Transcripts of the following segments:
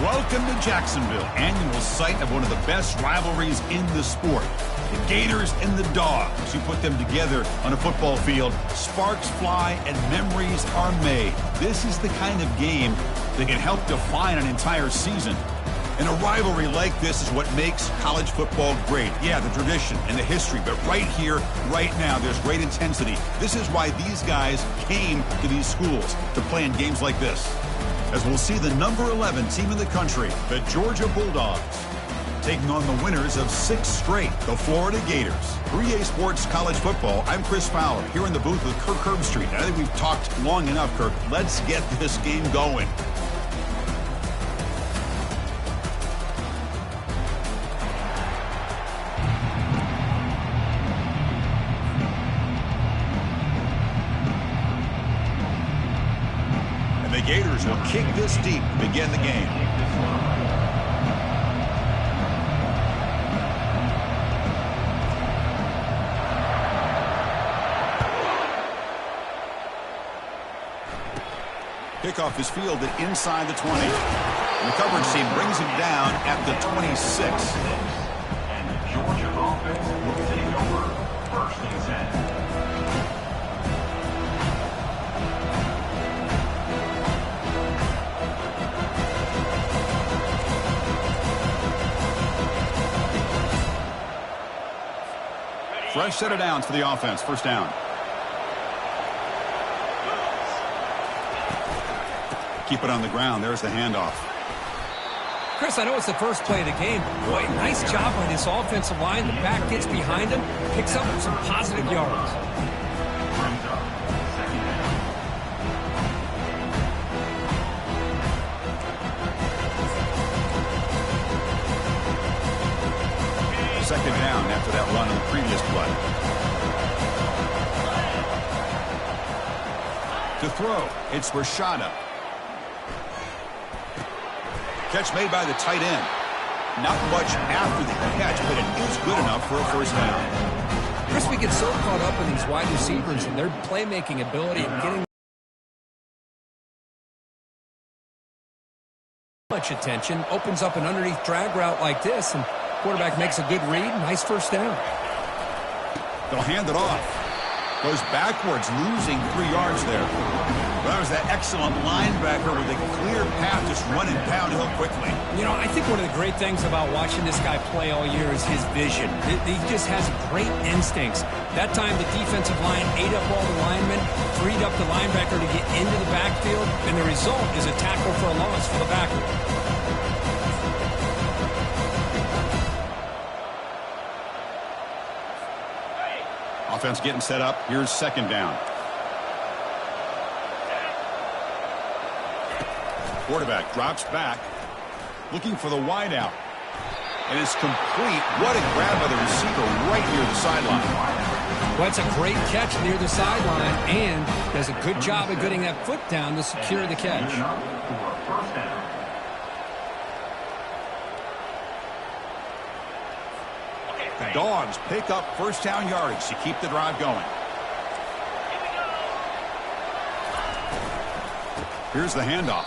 Welcome to Jacksonville, annual site of one of the best rivalries in the sport. The Gators and the Dogs. You put them together on a football field, sparks fly and memories are made. This is the kind of game that can help define an entire season. And a rivalry like this is what makes college football great. Yeah, the tradition and the history, but right here, right now, there's great intensity. This is why these guys came to these schools to play in games like this. As we'll see the number 11 team in the country, the Georgia Bulldogs, taking on the winners of 6 straight, the Florida Gators. 3A Sports College Football, I'm Chris Fowler, here in the booth with Kirk Herbstreit. I think we've talked long enough, Kirk. Let's get this game going. Gators will kick this deep to begin the game. Kickoff is fielded inside the 20. And the coverage team brings him down at the 26. And the Georgia offense will take over first and 10. Fresh set of downs for the offense. First down. Keep it on the ground. There's the handoff. Chris, I know it's the first play of the game. Boy, nice job by this offensive line. The back gets behind him, picks up some positive yards. Second down after that run on the previous play. To throw, it's Rashada. Catch made by the tight end. Not much after the catch, but it is good enough for a first down. Chris, we get so caught up in these wide receivers and their playmaking ability and getting much attention. Opens up an underneath drag route like this, and quarterback makes a good read. Nice first down. They'll hand it off. Goes backwards, losing 3 yards there. Well, that was that excellent linebacker with a clear path, just running downhill quickly. You know, I think one of the great things about watching this guy play all year is his vision. He just has great instincts. That time, the defensive line ate up all the linemen, freed up the linebacker to get into the backfield, and the result is a tackle for a loss for the backer. Offense getting set up. Here's second down. Quarterback drops back, looking for the wideout. And it's complete. What a grab by the receiver right near the sideline. Well, it's a great catch near the sideline, and does a good job of getting that foot down to secure the catch. The Dogs pick up first down yardage to keep the drive going. Here's the handoff.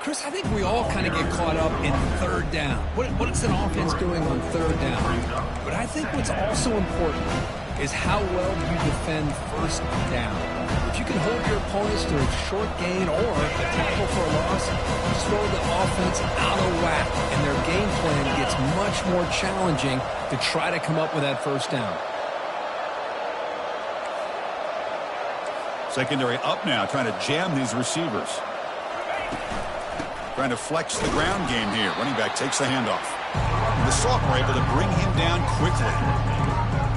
Chris, I think we all kind of get caught up in third down. What's an offense doing on third down? But I think what's also important is how well you defend first down. If you can hold your opponents to a short gain or a tackle for a loss, you throw the offense out of whack, and their game plan gets much more challenging to try to come up with that first down. Secondary up now, trying to jam these receivers. Trying to flex the ground game here. Running back takes the handoff. The sophomore able to bring him down quickly.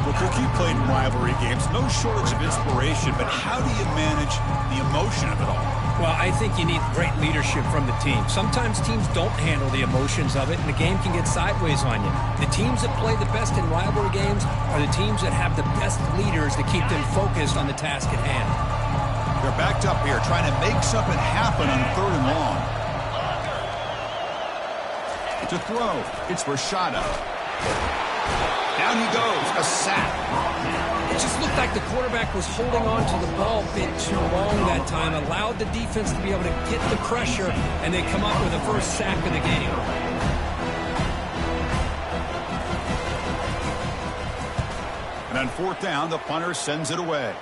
Well, Cook, you played in rivalry games. No shortage of inspiration, but how do you manage the emotion of it all? Well, I think you need great leadership from the team. Sometimes teams don't handle the emotions of it, and the game can get sideways on you. The teams that play the best in rivalry games are the teams that have the best leaders to keep them focused on the task at hand. They're backed up here, trying to make something happen on third and long. To throw, it's Rashada. Down he goes, a sack. It just looked like the quarterback was holding on to the ball a bit too long that time, allowed the defense to be able to get the pressure, and they come up with the first sack of the game. And on fourth down, the punter sends it away.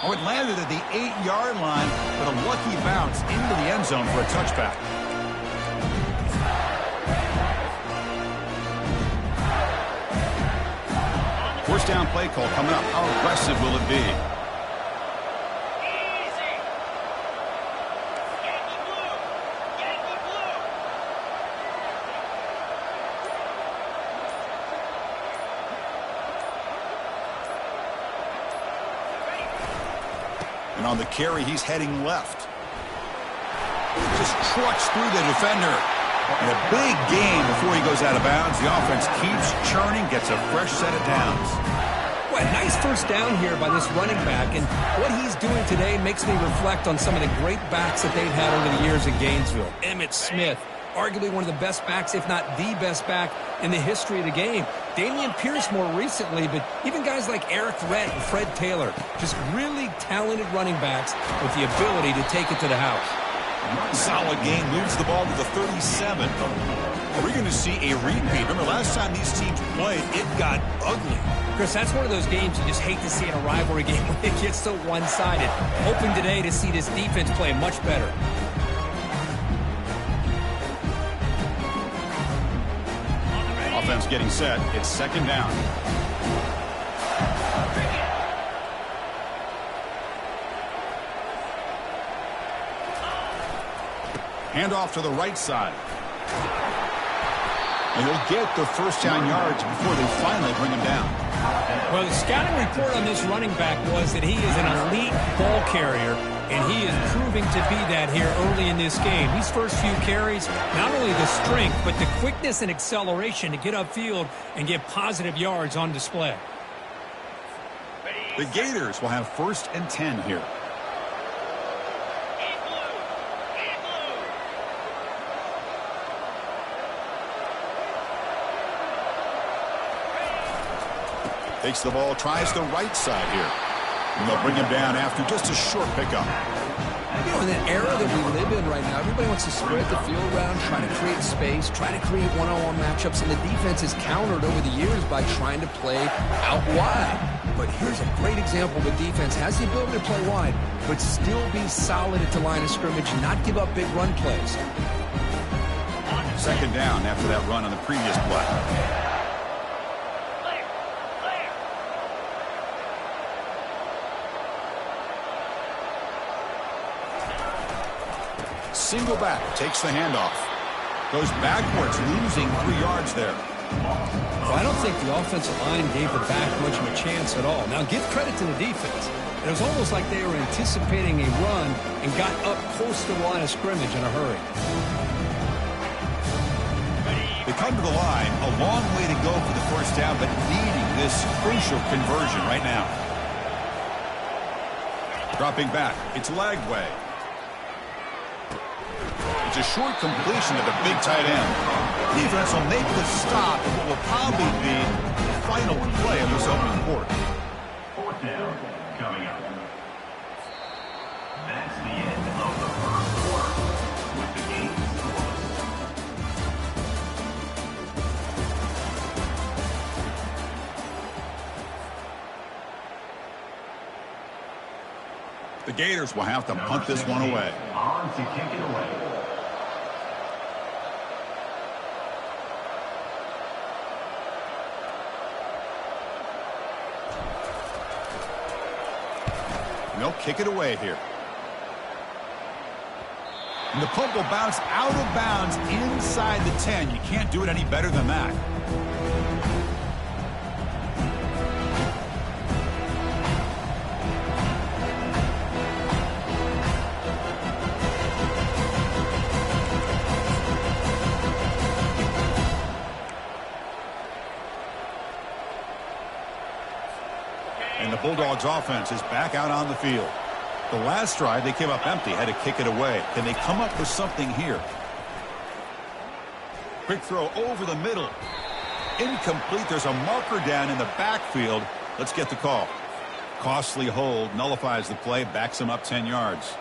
Oh, it landed at the 8-yard line, but a lucky bounce into the end zone for a touchback. First down play call coming up. How aggressive will it be? And on the carry, he's heading left. Just trucks through the defender. And a big gain before he goes out of bounds. The offense keeps churning, gets a fresh set of downs. Well, nice first down here by this running back. And what he's doing today makes me reflect on some of the great backs that they've had over the years in Gainesville. Emmitt Smith, arguably one of the best backs, if not the best back in the history of the game. Dameon Pierce more recently, but even guys like Eric Redd and Fred Taylor, just really talented running backs with the ability to take it to the house. Solid game, moves the ball to the 37. Are we going to see a repeat? Remember, last time these teams played, it got ugly. Chris, that's one of those games you just hate to see in a rivalry game when it gets so one-sided. Hoping today to see this defense play much better. Offense getting set. It's second down. Handoff to the right side. And he'll get the first down yards before they finally bring him down. Well, the scouting report on this running back was that he is an elite ball carrier, and he is proving to be that here early in this game. These first few carries, not only the strength, but the quickness and acceleration to get upfield and get positive yards on display. The Gators will have 1st and 10 here. Takes the ball, tries the right side here. And they'll bring him down after just a short pickup. You know, in the era that we live in right now, everybody wants to spread the field around, try to create space, try to create one-on-one matchups, and the defense is countered over the years by trying to play out wide. But here's a great example of a defense has the ability to play wide, but still be solid at the line of scrimmage and not give up big run plays. Second down after that run on the previous play. Single back, takes the handoff. Goes backwards, losing 3 yards there. Well, I don't think the offensive line gave the back much of a chance at all. Now, give credit to the defense. It was almost like they were anticipating a run and got up close to the line of scrimmage in a hurry. They come to the line, a long way to go for the first down, but needing this crucial conversion right now. Dropping back, it's Lagway. It's a short completion to the big tight end. Defense will make the stop of what will probably be the final play of this opening quarter. 4th down coming up. That's the end of the first quarter with the game scoreless. The Gators will have to punt this one away. On to kick it away. They'll kick it away here. And the punt will bounce out of bounds inside the 10. You can't do it any better than that. And the Bulldogs offense is back out on the field. The last drive, they came up empty, had to kick it away. Can they come up with something here? Quick throw over the middle. Incomplete. There's a marker down in the backfield. Let's get the call. Costly hold, nullifies the play, backs him up 10 yards.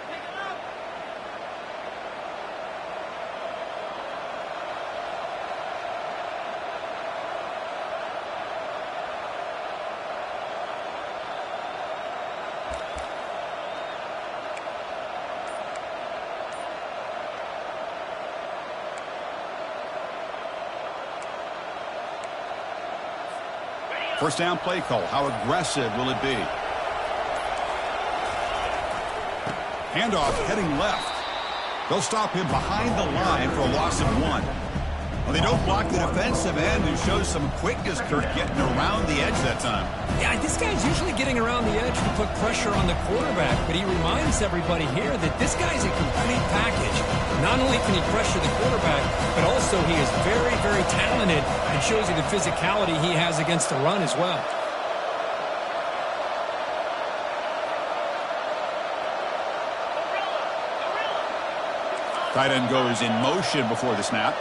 First down play call. How aggressive will it be? Handoff heading left. They'll stop him behind the line for a loss of 1. Well, they don't block the defensive end, who shows some quickness, Kirk, getting around the edge that time. Yeah, this guy's usually getting around the edge to put pressure on the quarterback, but he reminds everybody here that this guy's a complete package. Not only can he pressure the quarterback, but also he is very, very talented and shows you the physicality he has against the run as well. Tight end goes in motion before the snap.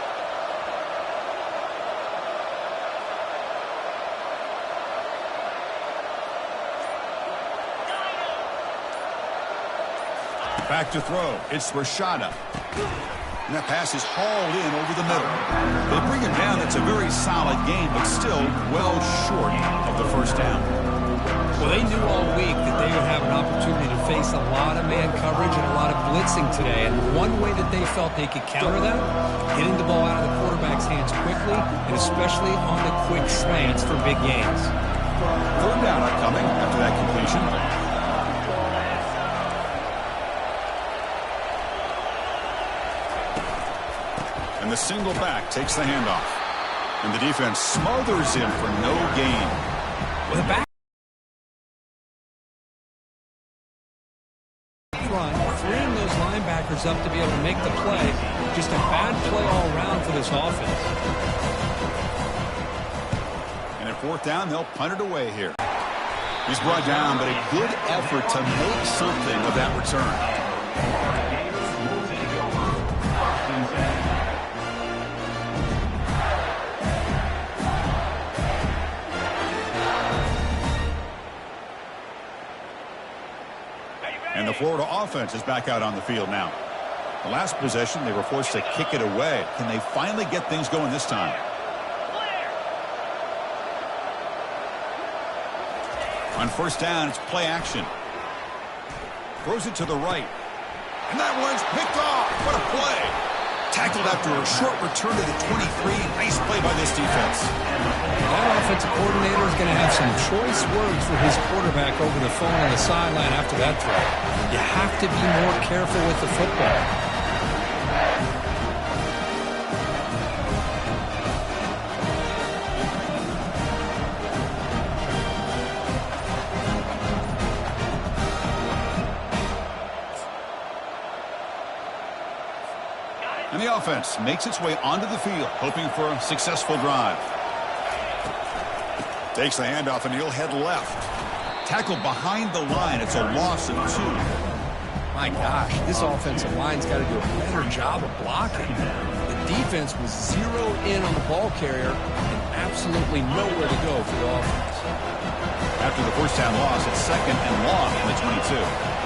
Back to throw. It's Rashada. And that pass is hauled in over the middle. They bring him down. That's a very solid game, but still well short of the first down. Well, they knew all week that they would have an opportunity to face a lot of man coverage and a lot of blitzing today. And one way that they felt they could counter that, getting the ball out of the quarterback's hands quickly, and especially on the quick slants for big gains. Third down coming after that completion. And the single back takes the handoff. And the defense smothers him for no gain. Well, the back run, freeing those linebackers up to be able to make the play. Just a bad play all around for this offense. And at fourth down, they'll punt it away here. He's brought down, but a good effort to make something of that return. And the Florida offense is back out on the field now. The last possession, they were forced to kick it away. Can they finally get things going this time? On first down, it's play action. Throws it to the right. And that one's picked off. What a play. Tackled after a short return to the 23. Nice play by this defense. That offensive coordinator is going to have some choice words for his quarterback over the phone on the sideline after that throw. You have to be more careful with the football. And the offense makes its way onto the field, hoping for a successful drive. Takes the handoff, and he'll head left. Tackled behind the line. It's a loss of 2. My gosh, this offensive line's got to do a better job of blocking. The defense was zeroed in on the ball carrier and absolutely nowhere to go for the offense. After the first down loss, it's second and long in the 22.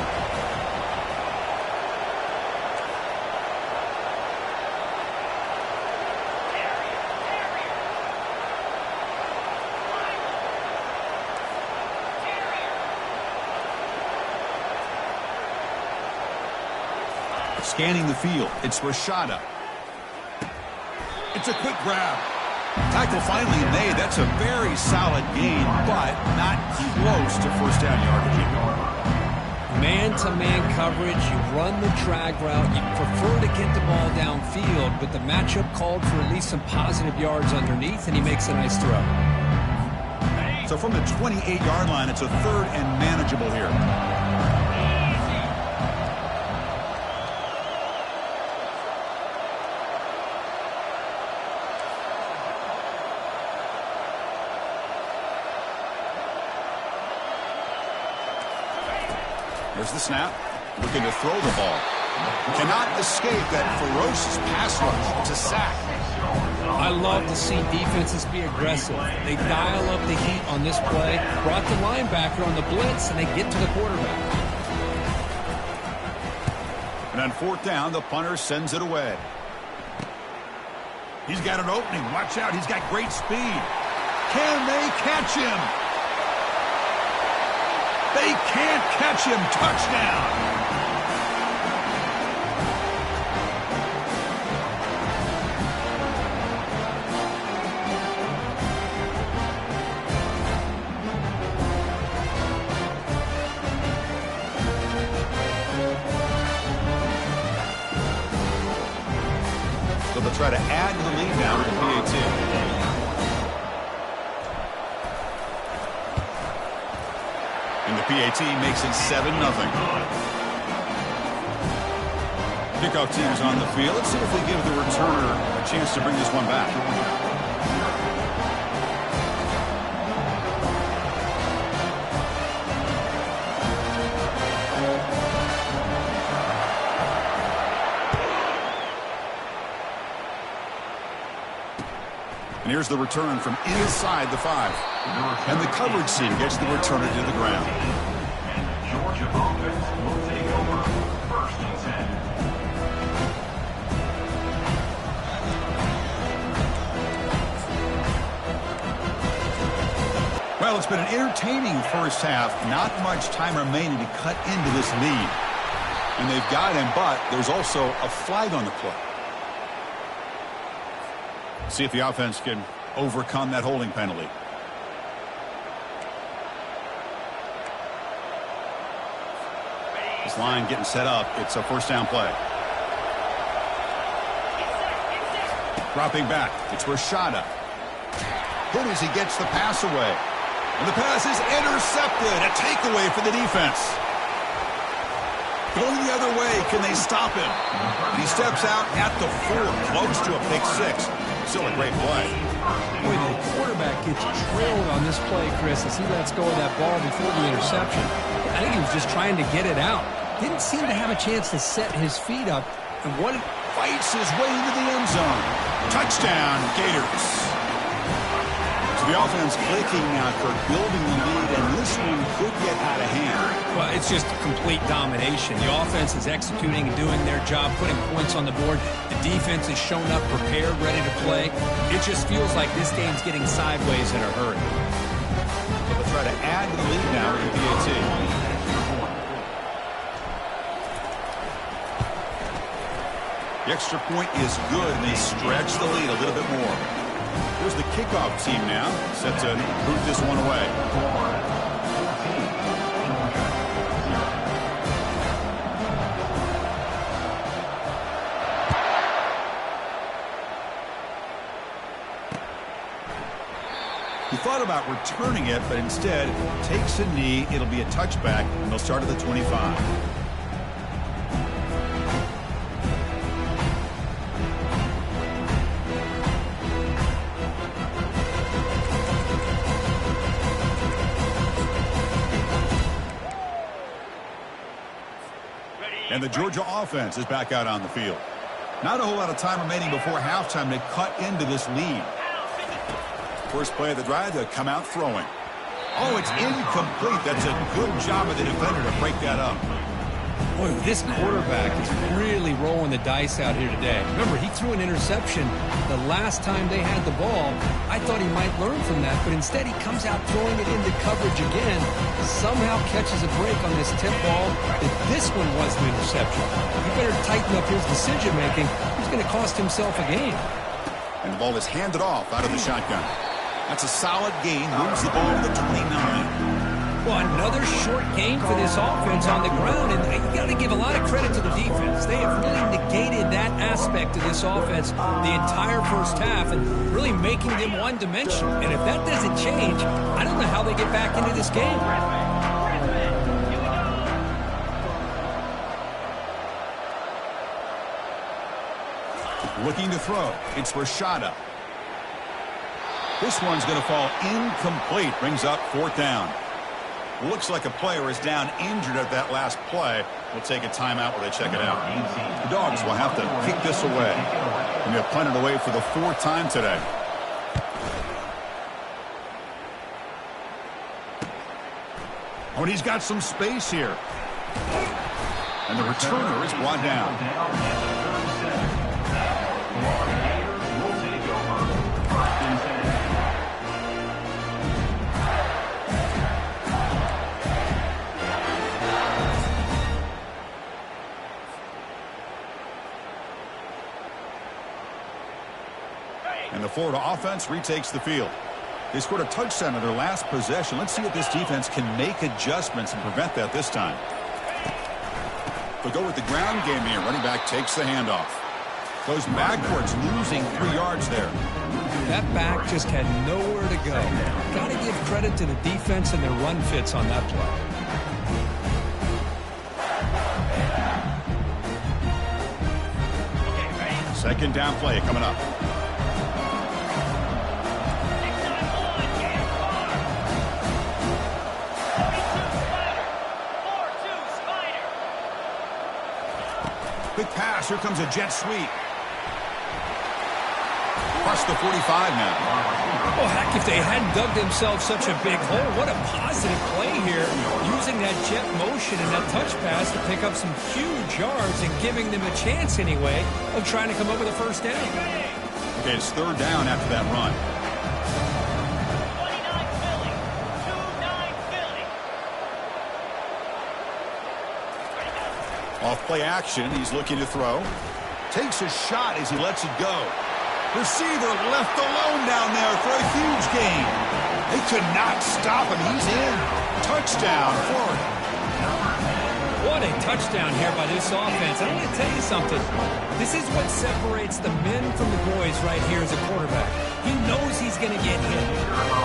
Scanning the field, it's Rashada. It's a quick grab. Tackle finally made. That's a very solid gain, but not close to first down yardage. Man-to-man coverage, you run the drag route, you prefer to get the ball downfield, but the matchup called for at least some positive yards underneath, and he makes a nice throw. So from the 28-yard line, it's a third and manageable here. There's the snap. Looking to throw the ball. Cannot escape that ferocious pass rush. It's a sack. I love to see defenses be aggressive. They dial up the heat on this play, brought the linebacker on the blitz, and they get to the quarterback. And on fourth down, the punter sends it away. He's got an opening. Watch out. He's got great speed. Can they catch him? They can't catch him. Touchdown. So they'll try to add to the lead now with the PAT. And the PAT makes it 7-0. Kickoff team is on the field. Let's see if they give the returner a chance to bring this one back. And here's the return from inside the 5. And the coverage team gets the returner to the ground. And the Georgia offense will take over 1st and 10. Well, it's been an entertaining first half. Not much time remaining to cut into this lead. And they've got him, but there's also a flag on the play. See if the offense can overcome that holding penalty. This line getting set up. It's a first down play. Dropping back. It's Rashada. Hit as he gets the pass away. And the pass is intercepted. A takeaway for the defense. Going the other way. Can they stop him? And he steps out at the 4. Close to a pick 6. Still a great play. Boy, the quarterback gets trailed on this play, Chris, as he lets go of that ball before the interception. I think he was just trying to get it out. Didn't seem to have a chance to set his feet up. And what Fights his way into the end zone. Touchdown, Gators. So the offense clicking now for building the lead, and this one could get out of hand. Well, it's just complete domination. The offense is executing and doing their job, putting points on the board. The defense is shown up, prepared, ready to play. It just feels like this game's getting sideways in a hurry. So they'll try to add to the lead now with the PAT. The extra point is good, and they stretch the lead a little bit more. Here's the kickoff team now, set to boot this one away. He thought about returning it, but instead takes a knee. It'll be a touchback, and they'll start at the 25. And the Georgia offense is back out on the field. Not a whole lot of time remaining before halftime to cut into this lead. First play of the drive, to come out throwing. Oh, it's incomplete. That's a good job of the defender to break that up. Boy, this quarterback is really rolling the dice out here today. Remember, he threw an interception the last time they had the ball. I thought he might learn from that, but instead he comes out throwing it into coverage again. Somehow catches a break on this tip ball. If this one was an interception, he better tighten up his decision-making. He's going to cost himself a game. And the ball is handed off out of the shotgun. That's a solid gain. Moves the ball to the 29. Well, another short game for this offense on the ground, and you got to give a lot of credit to the defense. They have really negated that aspect of this offense the entire first half and really making them one-dimensional. And if that doesn't change, I don't know how they get back into this game. Looking to throw. It's Rashada. This one's going to fall incomplete. Brings up fourth down. Looks like a player is down injured at that last play. We'll take a timeout while they check it out. The Dogs will have to kick this away. And they'll punt it away for the 4th time today. Oh, and he's got some space here. And the returner is brought down. And the Florida offense retakes the field. They scored a touchdown on their last possession. Let's see if this defense can make adjustments and prevent that this time. They'll go with the ground game here. Running back takes the handoff. Goes backwards, losing 3 yards there. That back just had nowhere to go. Got to give credit to the defense and their run fits on that play. Second down play coming up. Quick pass. Here comes a jet sweep. Across the 45 now. Well, heck, if they hadn't dug themselves such a big hole, what a positive play here. Using that jet motion and that touch pass to pick up some huge yards and giving them a chance anyway of trying to come up with a first down. Okay, it's 3rd down after that run. 29 Philly. 2-9 Philly. Off play action, he's looking to throw. Takes a shot as he lets it go. Receiver left alone down there for a huge gain. They could not stop him. He's in. Touchdown, Florida. What a touchdown here by this offense. I'm going to tell you something. This is what separates the men from the boys right here as a quarterback. He knows he's going to get hit.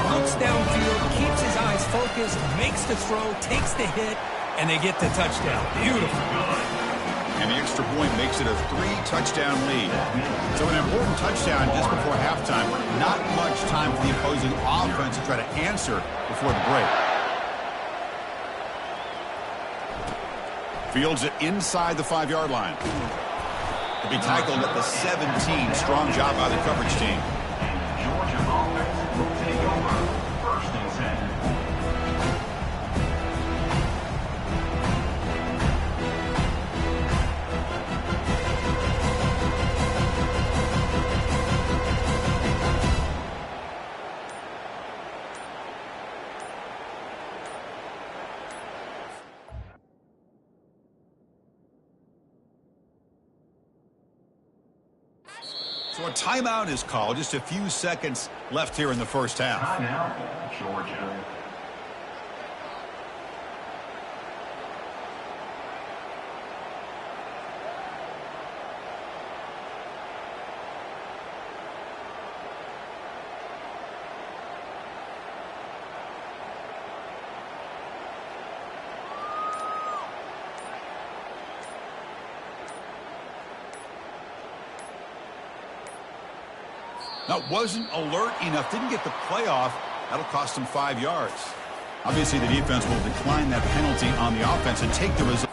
Looks downfield, keeps his eyes focused, makes the throw, takes the hit, and they get the touchdown. Beautiful. And the extra point makes it a 3-touchdown lead. So an important touchdown just before halftime. Not much time for the opposing offense to try to answer before the break. Fields it inside the 5-yard line. To be tackled at the 17. Strong job by the coverage team. Georgia offense will take over 1st and 10. So a timeout is called. Just a few seconds left here in the first half. Timeout, Georgia. Now, wasn't alert enough, didn't get the playoff. That'll cost him 5 yards. Obviously, the defense will decline that penalty on the offense and take the result.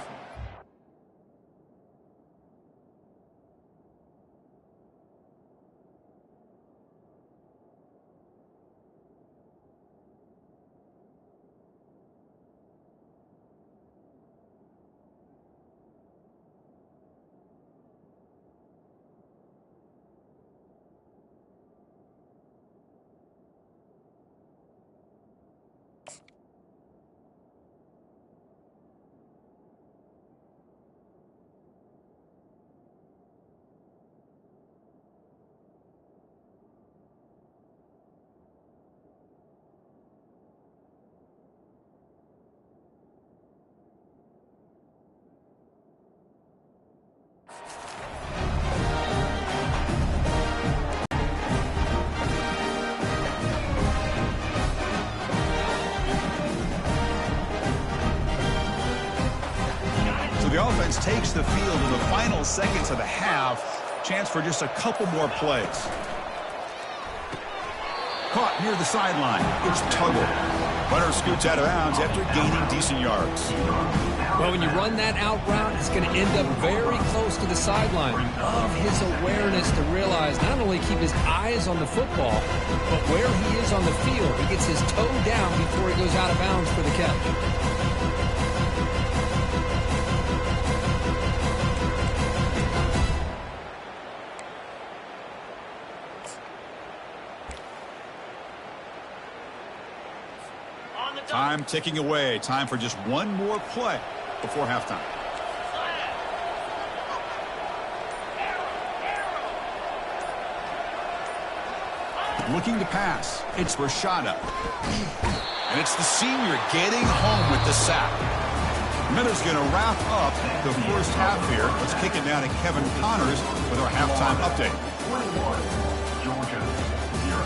The offense takes the field in the final seconds of the half. Chance for just a couple more plays. Caught near the sideline. It's Tuggle. Runner scoots out of bounds after gaining decent yards. Well, when you run that out route, it's going to end up very close to the sideline. Love his awareness to realize not only keep his eyes on the football, but where he is on the field. He gets his toe down before he goes out of bounds for the catch. Time ticking away. Time for just one more play before halftime. Looking to pass. It's Rashada. And it's the senior getting home with the sack. Minutes going to wrap up the first half here. Let's kick it down to Kevin Connors with our halftime update. 21, Georgia 0.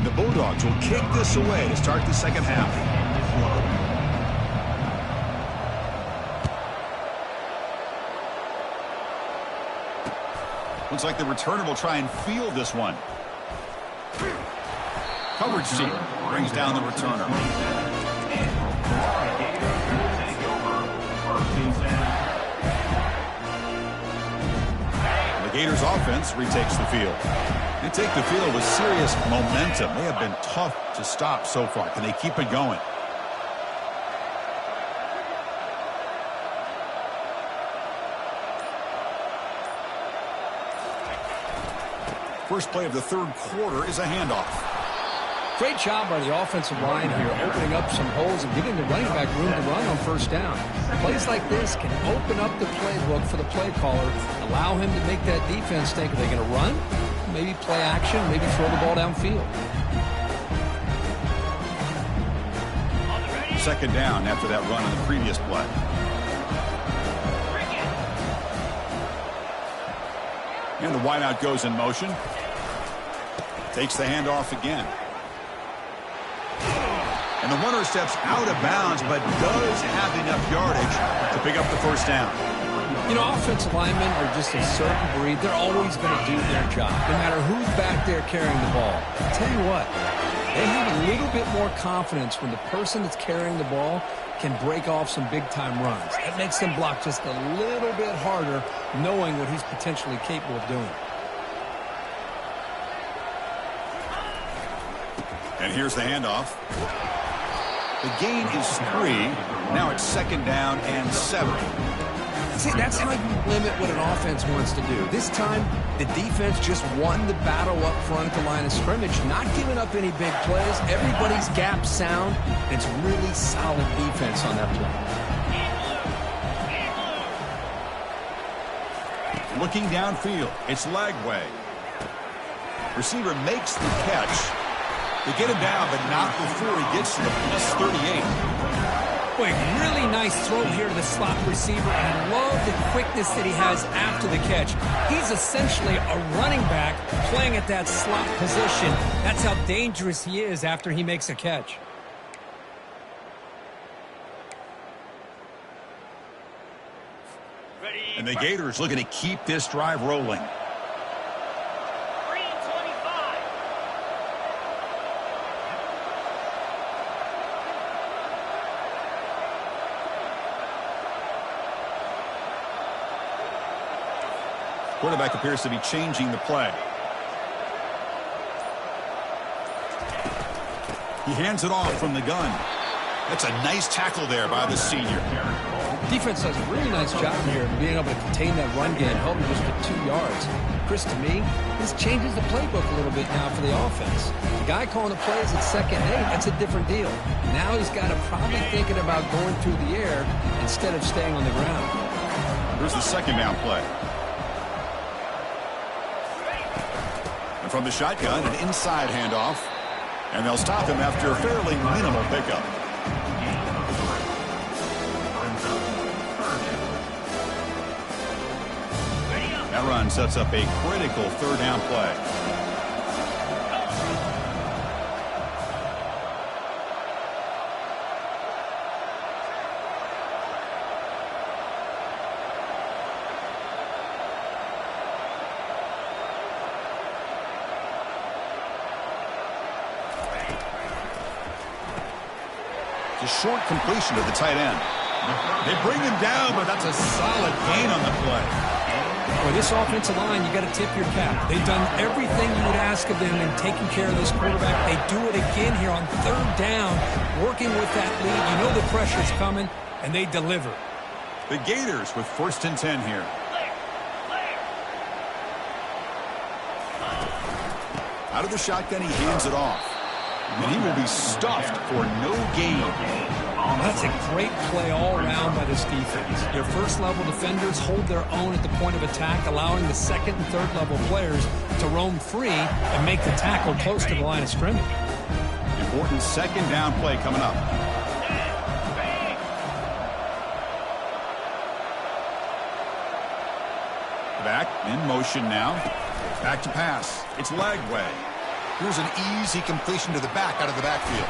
The Bulldogs will kick this away to start the second half. Looks like the returner will try and field this one. Coverage team brings down the returner. The Gators offense retakes the field. They take the field with serious momentum. They have been tough to stop so far. Can they keep it going? First play of the third quarter is a handoff. Great job by the offensive line here, opening up some holes and giving the running back room to run on first down. Plays like this can open up the playbook for the play caller, allow him to make that defense think, are they going to run? Maybe play action, maybe throw the ball downfield. Second down after that run on the previous play. And the wideout goes in motion. Takes the handoff again. And the runner steps out of bounds, but does have enough yardage to pick up the first down. You know, offensive linemen are just a certain breed. They're always going to do their job, no matter who's back there carrying the ball. I'll tell you what, they have a little bit more confidence when the person that's carrying the ball can break off some big-time runs. That makes them block just a little bit harder, knowing what he's potentially capable of doing. And here's the handoff. The gain is 3. Now it's second down and 7. See, that's how you limit what an offense wants to do. This time, the defense just won the battle up front at the line of scrimmage, not giving up any big plays. Everybody's gap sound. It's really solid defense on that play. Looking downfield, it's Lagway. Receiver makes the catch. They get him down, but not before he gets to the plus 38. Boy, really nice throw here to the slot receiver, and I love the quickness that he has after the catch. He's essentially a running back playing at that slot position. That's how dangerous he is after he makes a catch. And the Gators looking to keep this drive rolling. Quarterback appears to be changing the play. He hands it off from the gun. That's a nice tackle there by the senior. Defense does a really nice job here of being able to contain that run game, helping just get 2 yards. Chris, to me, this changes the playbook a little bit now for the offense. The guy calling the plays at 2nd and 8, that's a different deal. Now he's got to probably thinking about going through the air instead of staying on the ground. Here's the second down play. And from the shotgun, an inside handoff. And they'll stop him after a fairly minimal pickup. That run sets up a critical third down play. It's a short completion to the tight end. They bring him down, but that's a solid gain on the play. Well, this offensive line, you got to tip your cap. They've done everything you would ask of them in taking care of this quarterback. They do it again here on third down, working with that lead. You know the pressure's coming, and they deliver. The Gators with 1st and 10 here. Out of the shotgun, he hands it off. And he will be stuffed for no gain. That's a great play all around by this defense. Your first-level defenders hold their own at the point of attack, allowing the second and third-level players to roam free and make the tackle close to the line of scrimmage. Important second down play coming up. Back in motion now. Back to pass. It's Lagway. Here's an easy completion to the back out of the backfield.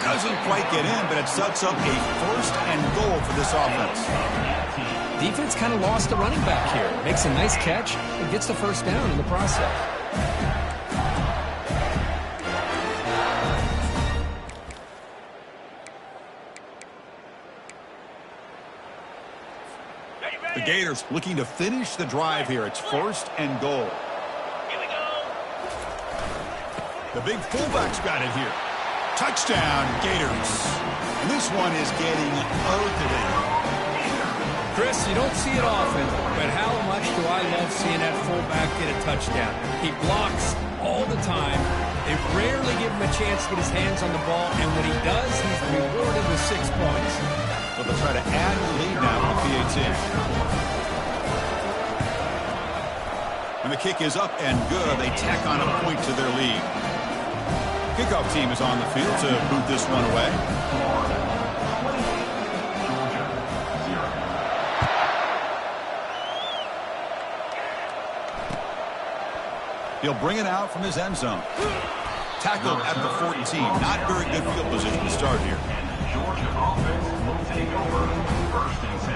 Doesn't quite get in, but it sets up a 1st and goal for this offense. Defense kind of lost the running back here. Makes a nice catch and gets the 1st down in the process. The Gators looking to finish the drive here. It's 1st and goal. Here we go. The big fullback's got it here. Touchdown, Gators. And this one is getting ultimated. Chris, you don't see it often, but how much do I love seeing that fullback get a touchdown? He blocks all the time. They rarely give him a chance to get his hands on the ball, and when he does, he's rewarded with 6 points. But they'll try to add the lead now with the PAT. And the kick is up and good. They tack on a point to their lead. Kickoff team is on the field to boot this one away. He'll bring it out from his end zone. Tackled at the 14. Not very good field position to start here. Georgia offense will take over 1st and 10.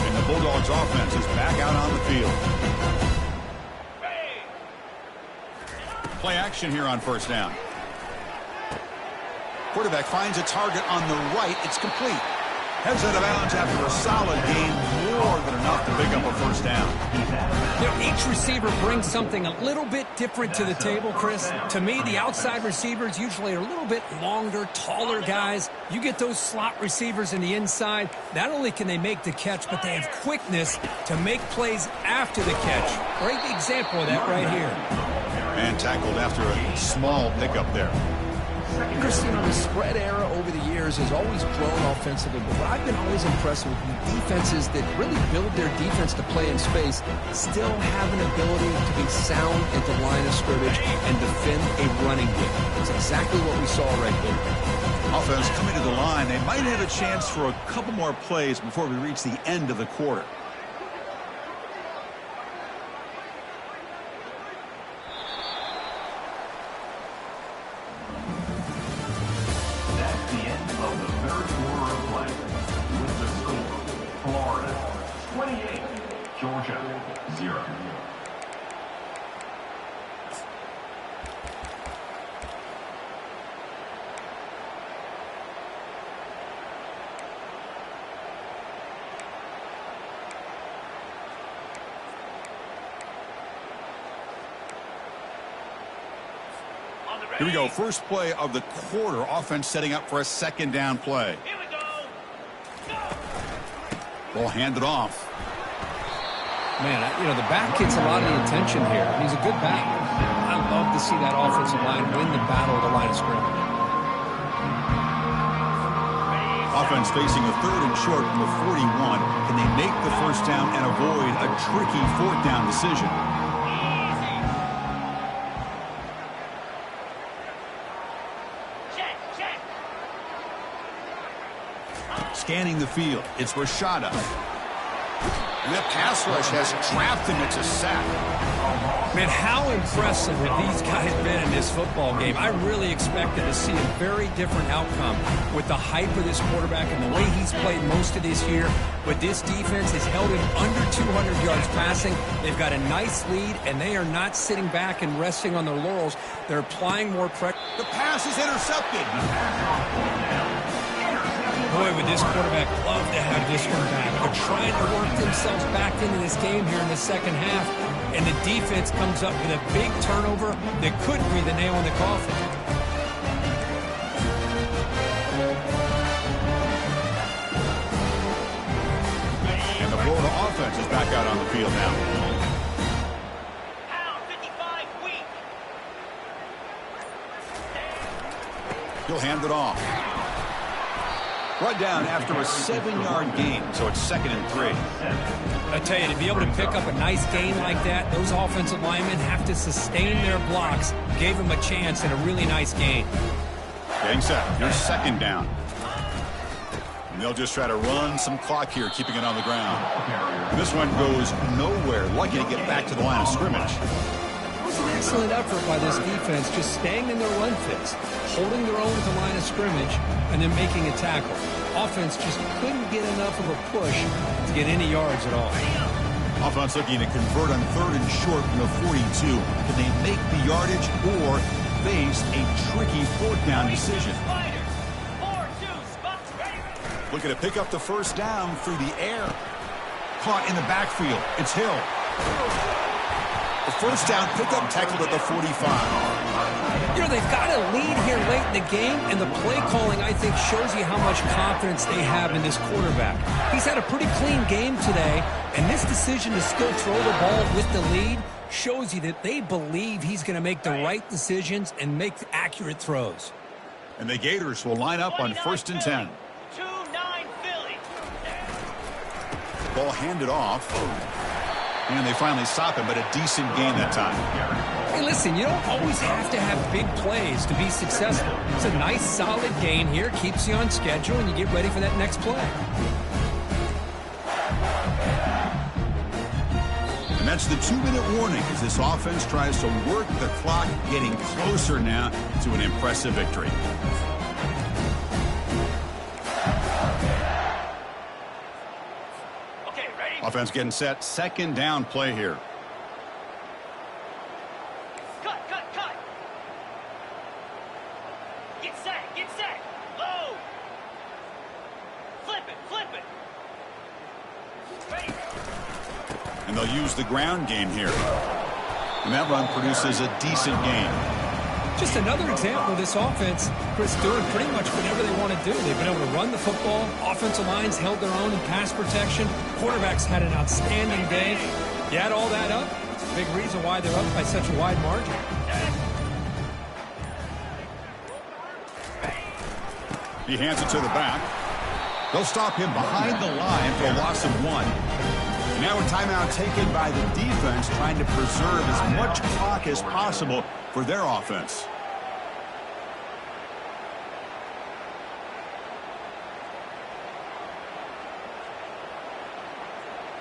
And the Bulldogs offense is back out on the field. Play action here on 1st down. Quarterback finds a target on the right. It's complete. Heads out of bounds after a solid gain, more than enough to pick up a 1st down. You know, each receiver brings something a little bit different to the table, Chris. To me, the outside receivers usually are a little bit longer, taller guys. You get those slot receivers in the inside, not only can they make the catch, but they have quickness to make plays after the catch. Great example of that right here. And tackled after a small pickup there. Chris, you know, the spread era over the years has always grown offensively, but what I've been always impressed with defenses that really build their defense to play in space still have an ability to be sound at the line of scrimmage and defend a running game. It's exactly what we saw right here. Offense coming to the line. They might have a chance for a couple more plays before we reach the end of the quarter. That's the end of the 3rd quarter of play. With the score, Florida 28, Georgia 0. Here we go. First play of the quarter. Offense setting up for a 2nd down play. Here we go. Ball handed off. Man, you know, the back gets a lot of the attention here. He's a good back. I love to see that offensive line win the battle of the line of scrimmage. Offense facing a 3rd and short from the 41. Can they make the 1st down and avoid a tricky 4th down decision? Scanning the field, it's Rashada. And that pass rush has trapped him. It's a sack. Man, how impressive have these guys been in this football game? I really expected to see a very different outcome with the hype of this quarterback and the way he's played most of this year. But this defense has held him under 200 yards passing. They've got a nice lead, and they are not sitting back and resting on their laurels. They're applying more pressure. The pass is intercepted. Boy, would this quarterback love to have this one back. They're trying to work themselves back into this game here in the second half. And the defense comes up with a big turnover that could be the nail in the coffin. And the Florida offense is back out on the field now. Pound 55 weak. He'll hand it off. Brought down after a 7-yard gain, so it's 2nd and 3. I tell you, to be able to pick up a nice gain like that, those offensive linemen have to sustain their blocks. Gave them a chance and a really nice gain. Getting set. Here's 2nd down. And they'll just try to run some clock here, keeping it on the ground. And this one goes nowhere. Lucky to get back to the line of scrimmage. It was an excellent effort by this defense, just staying in their run fits, holding their own at the line of scrimmage, and then making a tackle. Offense just couldn't get enough of a push to get any yards at all. Offense looking to convert on 3rd and short from the 42. Can they make the yardage or face a tricky 4th down decision? Spiders. 4-2. Spots ready. Looking to pick up the 1st down through the air. Caught in the backfield. It's Hill. The 1st down pickup tackled at the 45. You know, they've got a lead here late in the game, and the play calling, I think, shows you how much confidence they have in this quarterback. He's had a pretty clean game today, and this decision to still throw the ball with the lead shows you that they believe he's going to make the right decisions and make accurate throws. And the Gators will line up on 1st and 10. 2-9 Philly. Ball handed off. And they finally stop him, but a decent gain that time. Hey, listen, you don't always have to have big plays to be successful. It's a nice, solid gain here, keeps you on schedule, and you get ready for that next play. And that's the 2-minute warning as this offense tries to work the clock, getting closer now to an impressive victory. Okay, ready? Offense getting set. 2nd down play here. Cut. Get set. Low. Flip it. Ready. And they'll use the ground game here. And that run produces a decent gain. Just another example of this offense, Chris, doing pretty much whatever they want to do. They've been able to run the football. Offensive lines held their own in pass protection. Quarterbacks had an outstanding day. You add all that up, it's a big reason why they're up by such a wide margin. He hands it to the back. They'll stop him behind the line for a loss of 1. Now a timeout taken by the defense, trying to preserve as much clock as possible for their offense.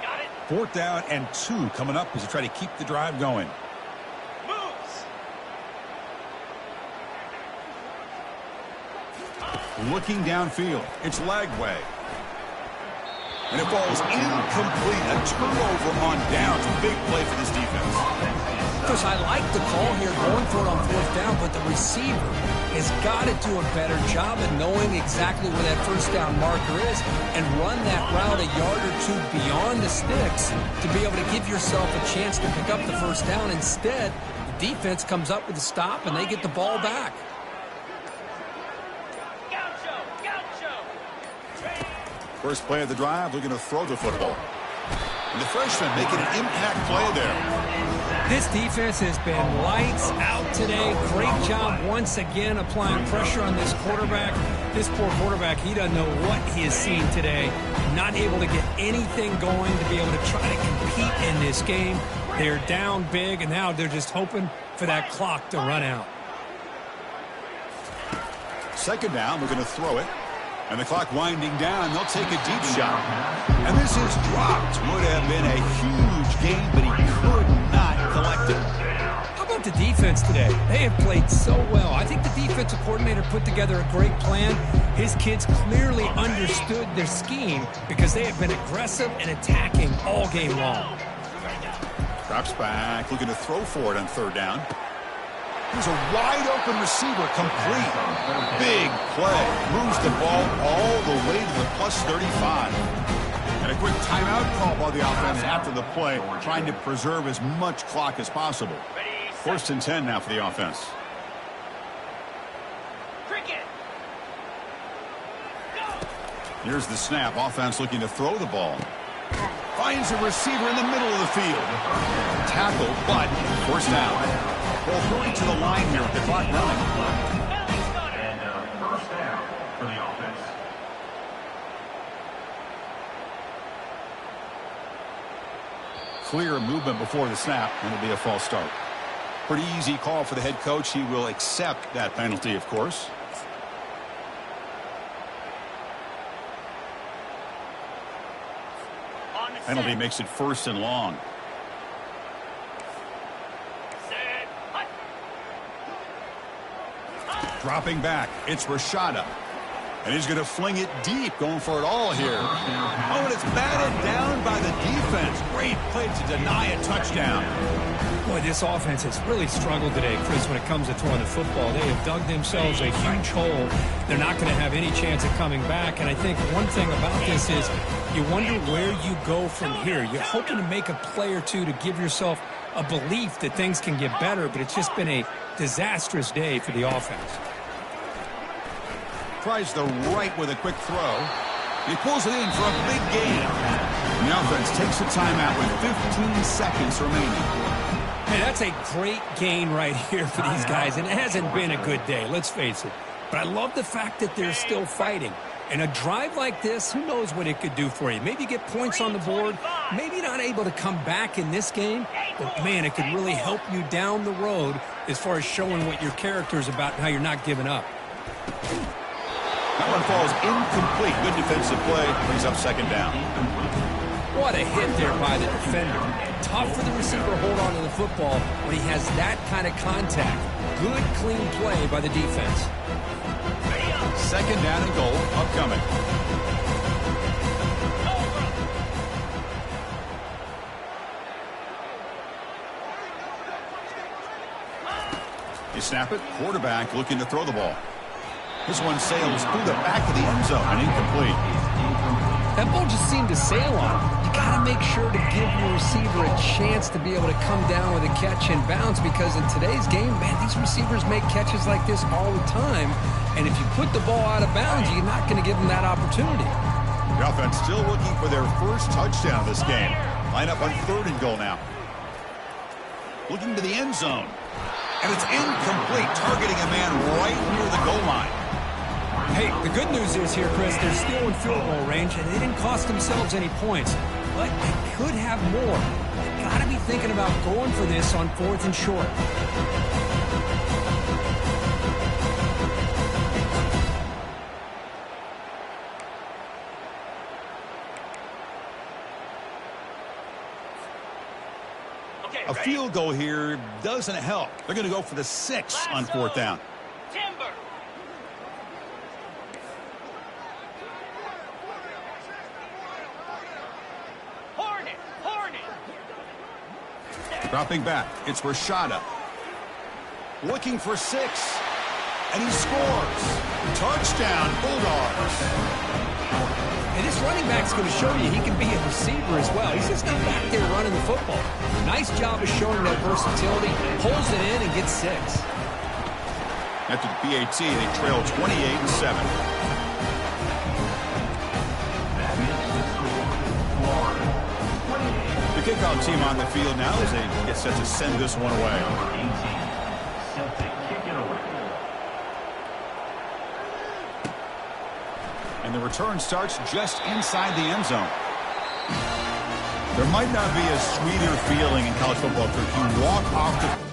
Got it. 4th down and 2 coming up as they try to keep the drive going. Moves. Looking downfield. It's Lagway. And it falls incomplete. A turnover on downs. A big play for this defense. Chris, I like the call here, going for it on 4th down, but the receiver has got to do a better job of knowing exactly where that 1st down marker is and run that route a yard or 2 beyond the sticks to be able to give yourself a chance to pick up the 1st down. Instead, the defense comes up with a stop, and they get the ball back. First play of the drive, looking to throw the football. And the freshman making an impact play there. This defense has been lights out today. Great job once again applying pressure on this quarterback. This poor quarterback, he doesn't know what he has seen today. Not able to get anything going to be able to try to compete in this game. They're down big, and now they're just hoping for that clock to run out. 2nd down, we're going to throw it. And the clock winding down, they'll take a deep shot. And this is dropped. Would have been a huge game, but he could not collect it. How about the defense today? They have played so well. I think the defensive coordinator put together a great plan. His kids clearly understood their scheme because they have been aggressive and attacking all game long. Drops back, looking to throw for it on third down. Here's a wide-open receiver, complete. Big play. Moves the ball all the way to the plus 35. And a quick timeout call by the offense after the play, trying to preserve as much clock as possible. First and 10 now for the offense. Cricket. Here's the snap. Offense looking to throw the ball. Finds a receiver in the middle of the field. Tackle, but first down. Ball going to the line here with the clock running. And first down for the offense. Clear movement before the snap, and it'll be a false start. Pretty easy call for the head coach. He will accept that penalty, of course. Penalty makes it first and long. Set. Hut. Dropping back, it's Rashada. And he's going to fling it deep, going for it all here. Oh, and it's batted down by the defense. Great play to deny a touchdown. Boy, this offense has really struggled today, Chris, when it comes to throwing the football. They have dug themselves a huge hole. They're not going to have any chance of coming back. And I think one thing about this is you wonder where you go from here. You're hoping to make a play or two to give yourself a belief that things can get better, but it's just been a disastrous day for the offense. Tries the right with a quick throw. He pulls it in for a big gain. And the offense takes a timeout with 15 seconds remaining. Hey, that's a great gain right here for these guys, and it hasn't been a good day, let's face it. But I love the fact that they're still fighting. And a drive like this, who knows what it could do for you. Maybe get points on the board, maybe not able to come back in this game, but man, it could really help you down the road as far as showing what your character is about and how you're not giving up. That one falls incomplete. Good defensive play. Brings up second down. What a hit there by the defender. Tough for the receiver to hold on to the football when he has that kind of contact. Good, clean play by the defense. Second down and goal upcoming. You snap it. Quarterback looking to throw the ball. This one sails through the back of the end zone and incomplete. That ball just seemed to sail on him. You got to make sure to give your receiver a chance to be able to come down with a catch and bounce, because in today's game, man, these receivers make catches like this all the time. And if you put the ball out of bounds, you're not going to give them that opportunity. The offense still looking for their first touchdown this game. Line up on third and goal now. Looking to the end zone. And it's incomplete, targeting a man right near the goal line. Hey, the good news is here, Chris, they're still in field goal range, and they didn't cost themselves any points. But they could have more. They got to be thinking about going for this on fourth and short. A field goal here doesn't help. They're going to go for the 6 on fourth down. Timber. Hornet. Dropping back, it's Rashada. Looking for 6. And he scores. Touchdown, Bulldogs. And this running back's going to show you he can be a receiver as well. He's just not back there running the football. Nice job of showing that versatility. Pulls it in and gets 6. After the PAT, they trail 28-7. The kickoff team on the field now as they get set to send this one away. And the return starts just inside the end zone. There might not be a sweeter feeling in college football if you walk off the